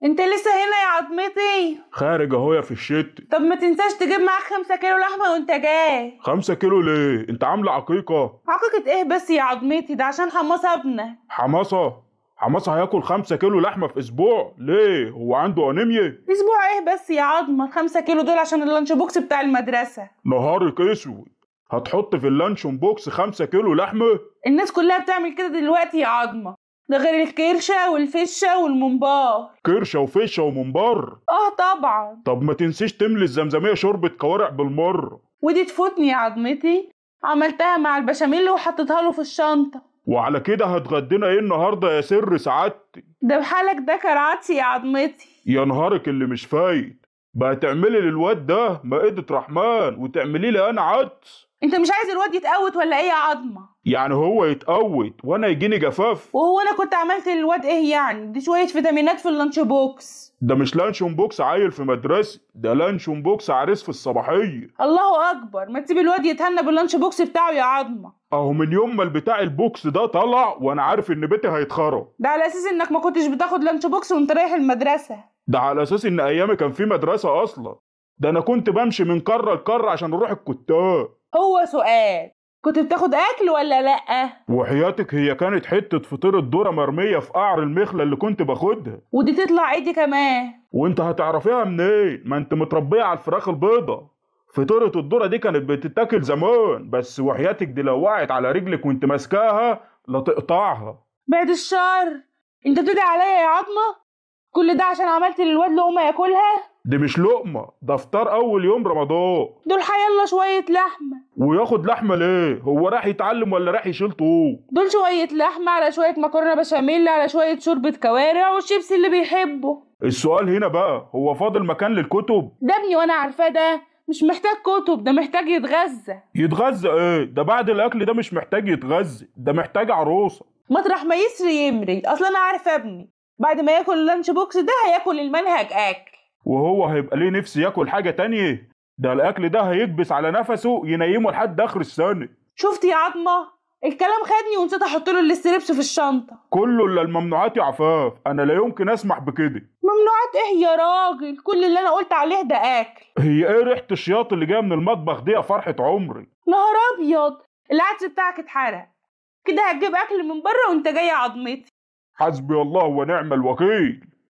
انت لسه هنا يا عظمتي؟ خارج اهو في الشت. طب ما تنساش تجيب معاك 5 كيلو لحمه وانت جاي. 5 كيلو ليه؟ انت عامله عقيقه؟ عقيقه ايه بس يا عظمتي؟ ده عشان حماصه ابنه. حماسه هياكل 5 كيلو لحمه في اسبوع؟ ليه؟ هو عنده انيميا؟ اسبوع ايه بس يا عظمه؟ 5 كيلو دول عشان اللانش بوكس بتاع المدرسه. نهارك اسود، هتحط في اللانشون بوكس 5 كيلو لحمه؟ الناس كلها بتعمل كده دلوقتي يا عظمه، ده غير الكرشه والفشه والممبار. كرشه وفشه وممبار؟ طبعا. طب ما تنسيش تملي الزمزميه شوربه كوارع بالمر. ودي تفوتني يا عظمتي، عملتها مع البشاميل وحطيتها له في الشنطه. وعلى كده هتغدينا ايه النهارده يا سر سعادتي؟ ده بحالك ده كرعتي يا عظمتي. يا نهارك اللي مش فايت، بقى تعملي للواد ده مائدة رحمن وتعملي لي انا عدس؟ انت مش عايز الواد يتقوت ولا ايه يا عظمه؟ يعني هو يتقوت وانا يجيني جفاف؟ وهو انا كنت عملت للواد ايه يعني؟ دي شويه فيتامينات في اللانش بوكس. ده مش لانشون بوكس عيل في مدرسة، ده لانشون بوكس عريس في الصباحية. الله اكبر، ما تسيب الواد يتهنى باللانش بوكس بتاعه يا عظمه. اهو من يوم ما البتاع البوكس ده طلع وانا عارف ان بيتي هيتخرب. ده على اساس انك ما كنتش بتاخد لانش بوكس وانت رايح المدرسه. ده على اساس ان ايامي كان في مدرسة اصلا، ده انا كنت بمشي من قارة لقارة عشان اروح الكتاب. هو سؤال، كنت بتاخد اكل ولا لا؟ وحياتك هي كانت حتة فطيرة ذرة مرمية في قعر المخلة اللي كنت باخدها. ودي تطلع ايدي كمان. وانت هتعرفيها منين؟ ما انت متربية على الفراخ البيضة. فطيرة الذرة دي كانت بتتاكل زمان، بس وحياتك دي لو وقعت على رجلك وانت ماسكاها لا تقطعها. بعد الشر، انت بتدعي عليا يا عظمه؟ كل ده عشان عملت للواد لقمه ياكلها؟ دي مش لقمة، ده فطار اول يوم رمضان. دول حيالله شويه لحمه. وياخد لحمة ليه؟ هو راح يتعلم ولا راح يشيل طوب؟ دول شويه لحمه على شويه مكرونه بشاميل على شويه شوربه كوارع والشيبسي اللي بيحبه. السؤال هنا بقى، هو فاضل مكان للكتب؟ ده ابني وانا عارفاه، ده مش محتاج كتب، ده محتاج يتغذى. يتغذى ايه؟ ده بعد الاكل ده مش محتاج يتغذى، ده محتاج عروسة. مطرح ما يسري يمري، اصل انا عارفه ابني بعد ما ياكل اللانش بوكس ده هياكل المنهج اكل. وهو هيبقى ليه نفس ياكل حاجة تانية؟ ده الاكل ده هيكبس على نفسه ينيمه لحد اخر السنة. شفت يا عظمه؟ الكلام خدني ونسيت احط له الاستريبس في الشنطه. كله الا الممنوعات يا عفاف، انا لا يمكن اسمح بكده. ممنوعات ايه يا راجل؟ كل اللي انا قلت عليه ده اكل. هي ايه ريحة الشياط اللي جايه من المطبخ دي يا فرحة عمري؟ نهار ابيض، العدس بتاعك اتحرق، كده هتجيب اكل من بره وانت جاي يا عظمتي. حسبي الله ونعم الوكيل.